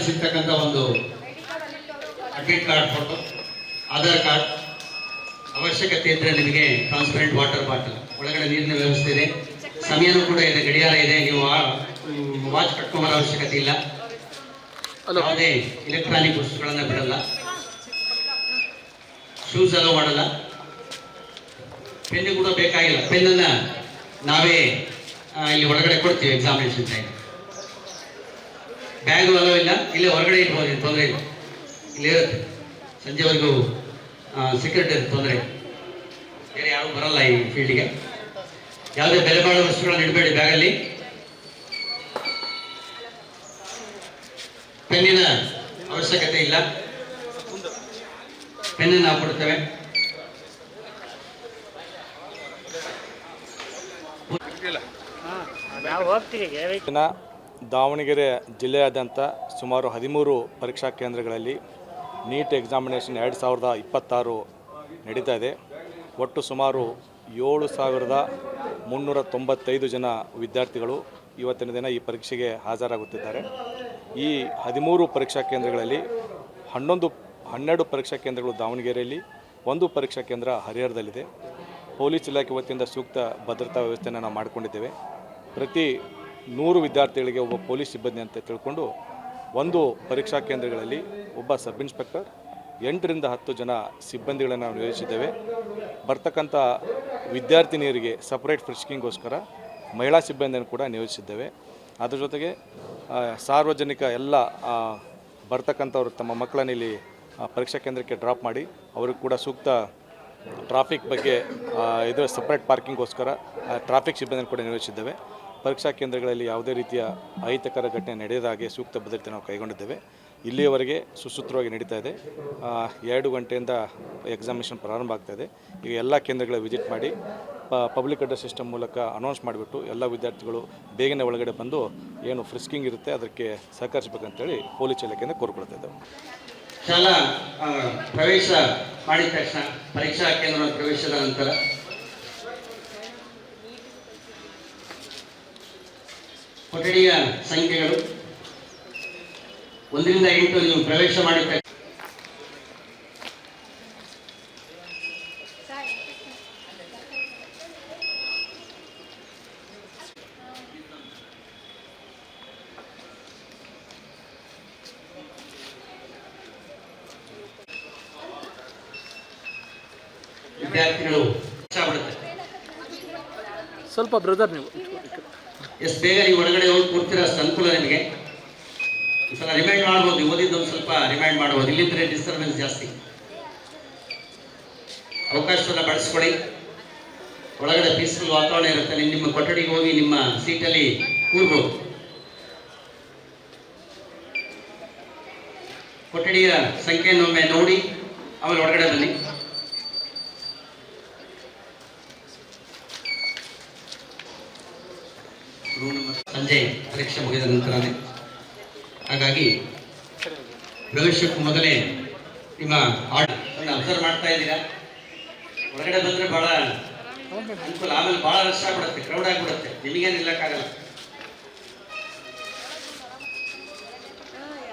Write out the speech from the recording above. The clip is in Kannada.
ಸಿಗ್ತಕ್ಕಂಥ ಒಂದು admit card, photo, Aadhaar card, ಅವಶ್ಯಕತೆ ಇದ್ದರೆ ನಿಮಗೆ ಟ್ರಾನ್ಸ್ಪರೆಂಟ್ ವಾಟರ್ ಬಾಟಲ್, ಒಳಗಡೆ ನೀರಿನ ವ್ಯವಸ್ಥೆ ಇದೆ, ಸಮಯನೂ ಕೂಡ ಇದೆ, ಗಡಿಯಾರ ಇದೆ, ನೀವು ವಾಚ್ ಕಟ್ಕೊಂಬರೋ ಅವಶ್ಯಕತೆ ಇಲ್ಲ, ಯಾವುದೇ ಎಲೆಕ್ಟ್ರಾನಿಕ್ ವಸ್ತುಗಳನ್ನು ಬಿಡಲ್ಲ, ಶೂಸ್ ಅಲೋ ಮಾಡಲ್ಲ, ಪೆನ್ನು ಕೂಡ ಬೇಕಾಗಿಲ್ಲ, ಪೆನ್ನನ್ನು ನಾವೇ ಇಲ್ಲಿ ಒಳಗಡೆ ಕೊಡ್ತೀವಿ ಎಕ್ಸಾಮಿನೇಷನ್ ಟೈಮ್. ಬ್ಯಾಗು ಅಲೋ ಇಲ್ಲ, ಇಲ್ಲೇ ಹೊರಗಡೆ ಇರ್ಬೋದು, ತೊಂದರೆ ಇಲ್ಲ, ಇಲ್ಲಿರುತ್ತೆ, ಸಂಜೆವರೆಗೂ ಸೆಕ್ಯೂರಿಟಿ ತೊಂದರೆ, ಬೇರೆ ಯಾರು ಬರಲ್ಲ ಈ ಫೀಲ್ಡ್ಗೆ. ಯಾವುದೇ ಬೆಲೆ ಬಾಳುವ ವಸ್ತುಗಳನ್ನು ಇಡಬೇಡಿ ಬ್ಯಾಗಲ್ಲಿ. ಪೆನ್ನಿನ ಅವಶ್ಯಕತೆ ಇಲ್ಲ, ಪೆನ್ನನ್ನು ನಾವು ಕೊಡ್ತೇವೆ. ದಾವಣಗೆರೆ ಜಿಲ್ಲೆಯಾದ್ಯಂತ ಸುಮಾರು 13 ಪರೀಕ್ಷಾ ಕೇಂದ್ರಗಳಲ್ಲಿ ನೀಟ್ ಎಕ್ಸಾಮಿನೇಷನ್ 2026 ನಡೀತಾ ಇದೆ. ಒಟ್ಟು ಸುಮಾರು 7,395 ಜನ ವಿದ್ಯಾರ್ಥಿಗಳು ಇವತ್ತಿನ ದಿನ ಈ ಪರೀಕ್ಷೆಗೆ ಹಾಜರಾಗುತ್ತಿದ್ದಾರೆ. ಈ 13 ಪರೀಕ್ಷಾ ಕೇಂದ್ರಗಳಲ್ಲಿ 12 ಪರೀಕ್ಷಾ ಕೇಂದ್ರಗಳು ದಾವಣಗೆರೆಯಲ್ಲಿ, 1 ಪರೀಕ್ಷಾ ಕೇಂದ್ರ ಹರಿಹರದಲ್ಲಿದೆ. ಪೊಲೀಸ್ ಇಲಾಖೆ ವತಿಯಿಂದ ಸೂಕ್ತ ಭದ್ರತಾ ವ್ಯವಸ್ಥೆಯನ್ನು ನಾವು ಮಾಡಿಕೊಂಡಿದ್ದೇವೆ. ಪ್ರತಿ 100 ವಿದ್ಯಾರ್ಥಿಗಳಿಗೆ ಒಬ್ಬ ಪೊಲೀಸ್ ಸಿಬ್ಬಂದಿ ಅಂತ ತಿಳ್ಕೊಂಡು 1 ಪರೀಕ್ಷಾ ಕೇಂದ್ರಗಳಲ್ಲಿ ಒಬ್ಬ ಸಬ್ ಇನ್ಸ್ಪೆಕ್ಟರ್, 8 ರಿಂದ 10 ಜನ ಸಿಬ್ಬಂದಿಗಳನ್ನು ನಾವು ನಿಯೋಜಿಸಿದ್ದೇವೆ. ಬರ್ತಕ್ಕಂಥ ವಿದ್ಯಾರ್ಥಿನಿಯರಿಗೆ ಸಪ್ರೇಟ್ ಫ್ರಿಸ್ಕಿಂಗ್ಗೋಸ್ಕರ ಮಹಿಳಾ ಸಿಬ್ಬಂದಿಯನ್ನು ಕೂಡ ನಿಯೋಜಿಸಿದ್ದೇವೆ. ಅದರ ಜೊತೆಗೆ ಸಾರ್ವಜನಿಕ ಎಲ್ಲ ಬರ್ತಕ್ಕಂಥವ್ರು ತಮ್ಮ ಮಕ್ಕಳನ್ನು ಇಲ್ಲಿ ಪರೀಕ್ಷಾ ಕೇಂದ್ರಕ್ಕೆ ಡ್ರಾಪ್ ಮಾಡಿ ಅವ್ರಿಗೆ ಕೂಡ ಸೂಕ್ತ ಟ್ರಾಫಿಕ್ ಬಗ್ಗೆ ಇದು ಸಪ್ರೇಟ್ ಪಾರ್ಕಿಂಗ್ಗೋಸ್ಕರ ಟ್ರಾಫಿಕ್ ಸಿಬ್ಬಂದಿಯನ್ನು ಕೂಡ ನಿಯೋಜಿಸಿದ್ದೇವೆ. ಪರೀಕ್ಷಾ ಕೇಂದ್ರಗಳಲ್ಲಿ ಯಾವುದೇ ರೀತಿಯ ಅಹಿತಕರ ಘಟನೆ ನಡೆಯದ ಹಾಗೆ ಸೂಕ್ತ ಭದ್ರತೆ ನಾವು ಕೈಗೊಂಡಿದ್ದೇವೆ. ಇಲ್ಲಿಯವರೆಗೆ ಸುಸೂತ್ರವಾಗಿ ನಡೀತಾ ಇದೆ. 2 ಗಂಟೆಯಿಂದ ಎಕ್ಸಾಮಿನೇಷನ್ ಪ್ರಾರಂಭ ಆಗ್ತಾಯಿದೆ. ಈಗ ಎಲ್ಲ ಕೇಂದ್ರಗಳ ವಿಸಿಟ್ ಮಾಡಿ ಪಬ್ಲಿಕ್ ಅಡ್ರೆಸ್ ಸಿಸ್ಟಮ್ ಮೂಲಕ ಅನೌನ್ಸ್ ಮಾಡಿಬಿಟ್ಟು ಎಲ್ಲ ವಿದ್ಯಾರ್ಥಿಗಳು ಬೇಗನೆ ಒಳಗಡೆ ಬಂದು ಏನು ಫ್ರಿಸ್ಕಿಂಗ್ ಇರುತ್ತೆ ಅದಕ್ಕೆ ಸಹಕರಿಸಬೇಕಂತೇಳಿ ಪೊಲೀಸ್ ಇಲಾಖೆಯಿಂದ ಕೋರ್ಕೊಳ್ತಾ ಇದ್ದೇವೆ. ಶಾಲಾ ಪ್ರವೇಶ ಮಾಡಿದ ತಕ್ಷಣ ಪರೀಕ್ಷಾ ಕೇಂದ್ರ ಪ್ರವೇಶದ ನಂತರ ಕೊಠಡಿಯ ಸಂಖ್ಯೆಗಳು 1 ರಿಂದ 8 ನೀವು ಪ್ರವೇಶ ಮಾಡಿದ ತಕ್ಷಣ ವಿದ್ಯಾರ್ಥಿಗಳು ಸ್ವಲ್ಪ ಬ್ರದರ್ ನೀವು ಎಷ್ಟು ಬೇಗ ನೀವು ಒಳಗಡೆ ಹೋಗಿ ಕೂರ್ತೀರ ಅಷ್ಟು ಅನುಕೂಲ ನಿಮಗೆ. ಈ ಸಲ ರಿಮೈಂಡ್ ಮಾಡ್ಬೋದು, ಓದಿದ್ದು ಒಂದು ಸ್ವಲ್ಪ ರಿಮೈಂಡ್ ಮಾಡ್ಬೋದು, ಇಲ್ಲಿದ್ದರೆ ಡಿಸ್ಟರ್ಬೆನ್ಸ್ ಜಾಸ್ತಿ. ಅವಕಾಶವನ್ನು ಬಳಸ್ಕೊಳ್ಳಿ. ಒಳಗಡೆ ಪೀಸ್ಫುಲ್ ವಾತಾವರಣ ಇರುತ್ತೆ. ನಿಮ್ಮ ಕೊಠಡಿಗೆ ಹೋಗಿ ನಿಮ್ಮ ಸೀಟಲ್ಲಿ ಕೂರ್ಬೋದು. ಕೊಠಡಿಯ ಸಂಖ್ಯೆಯನ್ನೊಮ್ಮೆ ನೋಡಿ ಆಮೇಲೆ ಒಳಗಡೆ ಬನ್ನಿ. ಸಂಜೆ ಪರೀಕ್ಷೆ ಮುಗಿದ ನಂತರನೇ, ಹಾಗಾಗಿ ಪ್ರವೇಶಕ್ಕೂ ಮೊದಲೇ ನಿಮ್ಮ ಆರ್ಡರ್ ಅಬ್ಸರ್ವ್ ಮಾಡ್ತಾ ಇದ್ದೀರಾ. ಒಳಗಡೆ ಬಂದರೆ ಭಾಳ ಅನುಕೂಲ, ಆಮೇಲೆ ಭಾಳ ರಶ್ ಆಗ್ಬಿಡುತ್ತೆ, ಕ್ರೌಡ್ ಆಗಿಬಿಡುತ್ತೆ, ನಿಮಗೇನು ನಿಲ್ಲಕ್ಕಾಗಲ್ಲ.